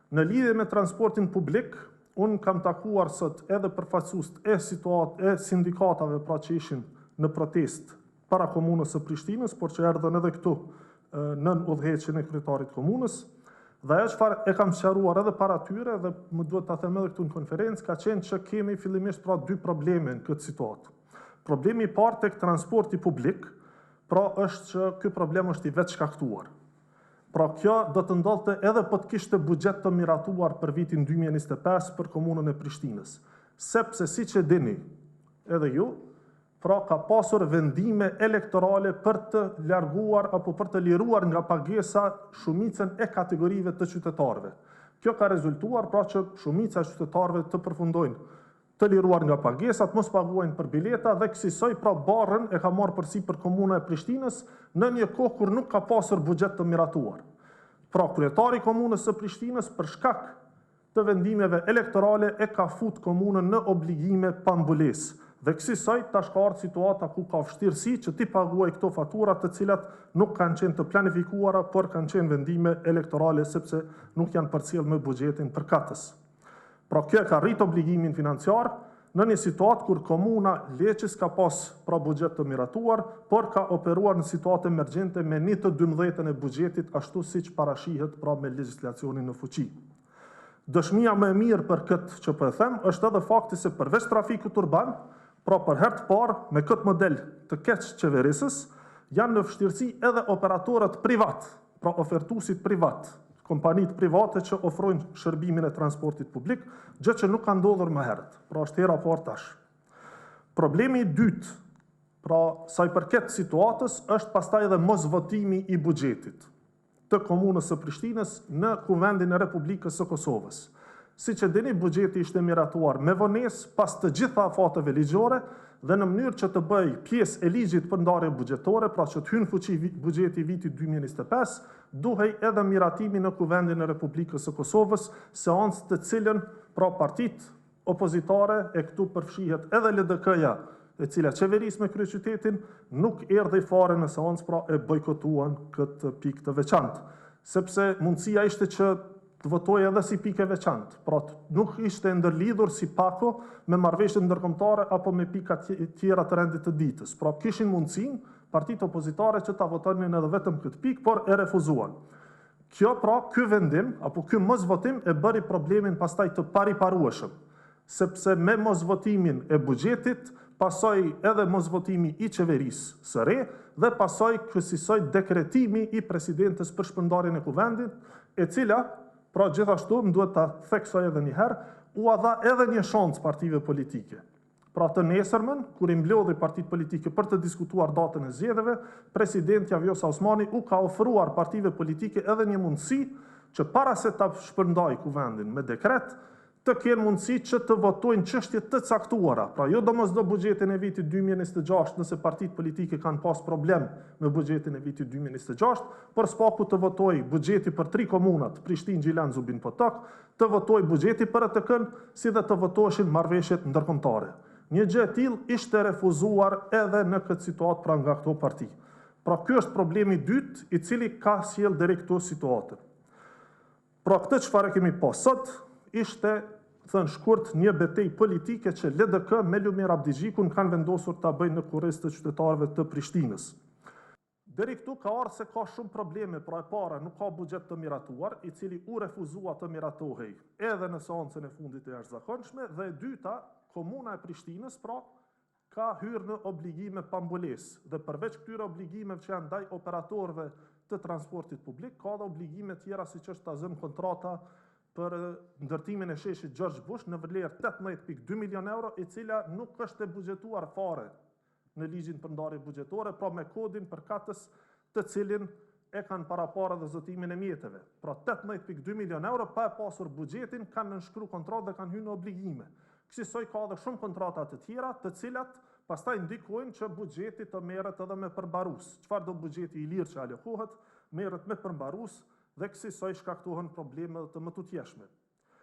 Në lidhje me transportin publik, unë kam takuar sot edhe përfaqësuest e sindikatave pra që ishin në protest para komunës së Prishtinës, por që erdhën edhe këtu nën udhëheqjen e kryetarit komunës, dhe ajo çfarë e kam sqaruar edhe para tyre dhe më duhet ta them edhe këtu në konferencë, ka qenë që kemi fillimisht pra dy probleme në këtë situatë. Problemi I parë tek transporti publik, pra është që ky problem është I vetë shkaktuar. Pra kjo do të ndodhte edhe po të kishte buxhet të miratuar për vitin 2025 për komunën e Prishtinës. Sepse siç e dini edhe ju, pra ka pasur vendime elektorale për të larguar apo për të liruar nga pagesa shumicën e kategorive të qytetarëve. Kjo ka rezultuar pra që shumica e qytetarëve të përfundojnë të liruar nga pagesat, mos paguajnë për bileta dhe kësaj pra barrën e ka marrë përsipër komuna e Prishtinës në një kohë kur nuk ka pasur buxhet të miratuar. Pra kryetari I komunës së Prishtinës për shkak të vendimeve elektorale e ka fut komunën në obligime pambulesë. Dhe kësaj tash ka ardhur situata ku ka vështirësi që ti paguaj këto fatura të cilat nuk kanë qenë të planifikuara, por kanë qenë vendime elektorale sepse nuk janë përcjellë me buxhetin përkatës. Pra kjo ka rrit obligimin financiar në një situatë kur komuna Leqës ka pas pra buxhet të miratuar, por ka operuar në situatë emergjente me 1/12 e buxhetit ashtu siç parashihet pra me legjislacionin në fuqi. Dëshmia më e mirë për këtë që po e them është edhe fakti se përveç trafikut urban, pra për herë të parë me këtë model të keq qeverisës, janë në vështirësi edhe operatorët privat, pra ofertuesit privat, kompanitë private që ofrojnë shërbimin e transportit publik, gjë që nuk ka ndodhur më herët, pra është hera parë tash. Problemi I dytë, pra sa I përket situatës, është pastaj edhe mosvotimi I buxhetit të komunës së Prishtinës në Kuvendin e Republikës së Kosovës. Siç e dini, buxheti ishte miratuar me vonesë pas të gjitha afateve ligjore dhe në mënyrë që të bëj pjesë e ligjit për ndarje buxhetore, pra që të hyjë në fuqi buxheti I vitit 2025, duhej edhe miratimi në Kuvendin e Republikës së Kosovës, seancë të cilën pra partitë opozitare e këtu përfshihet edhe LDK-ja, e cila qeverisë me kryeqytetin, nuk erdhi fare në seancë, pra e bojkotuan këtë pikë të veçantë, sepse mundësia ishte që të votoj edhe si pikë e veçantë, pra nuk ishte ndërlidhur si pako me marrëveshjet ndërkombëtare apo me pika tjera të rendit të ditës. Pra kishin mundësinë partitë opozitare që ta votonin edhe vetëm këtë pikë, por e refuzuan. Kjo pra, ky vendim apo ky mosvotim e bëri problemin pastaj të pariparueshëm, sepse me mosvotimin e buxhetit pasoi edhe mosvotimi I qeverisë së re dhe pasoi kësaj dekretimi I presidentes për shpërndarjen e kuvendit, e cila pra gjithashtu më duhet ta theksoj edhe një herë, u dha edhe një shans partive politike. Pra të nesërmën, kur I mblodhi partitë politike për të diskutuar datën e zgjedhjeve, presidenti Vjosa Osmani u ka ofruar partive politike edhe një mundësi që para se ta shpërndajë kuvendin me dekret, të kenë mundësi që të votojnë çështje të caktuara. Pra jo domosdo buxhetin e vitit 2026 nëse partitë politike kanë pas problem me buxhetin e vitit 2026, por s'paku të votojë buxheti për 3 komunat, Prishtinë, Gjilan, Zubin, Potok, të votojë buxheti për ATK-n, si dhe të votoheshin marrëveshjet ndërkombëtare. Një gjë e tillë ishte refuzuar edhe në këtë situatë pra nga këto parti. Pra ky është problemi I dytë I cili ka sjell deri këtu situatën. Pra këtë çfarë kemi pas sot ishte thënë shkurt një betejë politike që LDK me Lumir Abdixhikun kanë vendosur ta bëjnë në kurriz të qytetarëve të Prishtinës. Deri këtu ka ardhur se ka shumë probleme, pra e para nuk ka buxhet të miratuar, I cili u refuzua të miratohej edhe në seancën e fundit të jashtëzakonshme, dhe e dyta, komuna e Prishtinës pra ka hyrë në obligime pambulesë dhe përveç këtyre obligimeve që janë ndaj operatorëve të transportit publik, ka edhe obligime tjera siç është ta zënë kontrata për ndërtimin e sheshit George Bush në vlerë 18.2 milion euro, e cila nuk është e buxhetuar fare në ligjin për ndarje buxhetore, pra me kodin përkatës të cilin e kanë paraparë dhe zotimin e mjeteve. Pra 18.2 milion euro pa e pasur buxhetin kanë nënshkruar kontratë dhe kanë hyrë në obligime. Kësaj ka edhe shumë kontrata të tjera, të cilat pastaj ndikojnë që buxheti të merret edhe me përmbarues. Çfarë do buxheti I lirë që alokohet, merret me përmbarues dhe kësaj shkaktohen probleme të mëtutjeshme.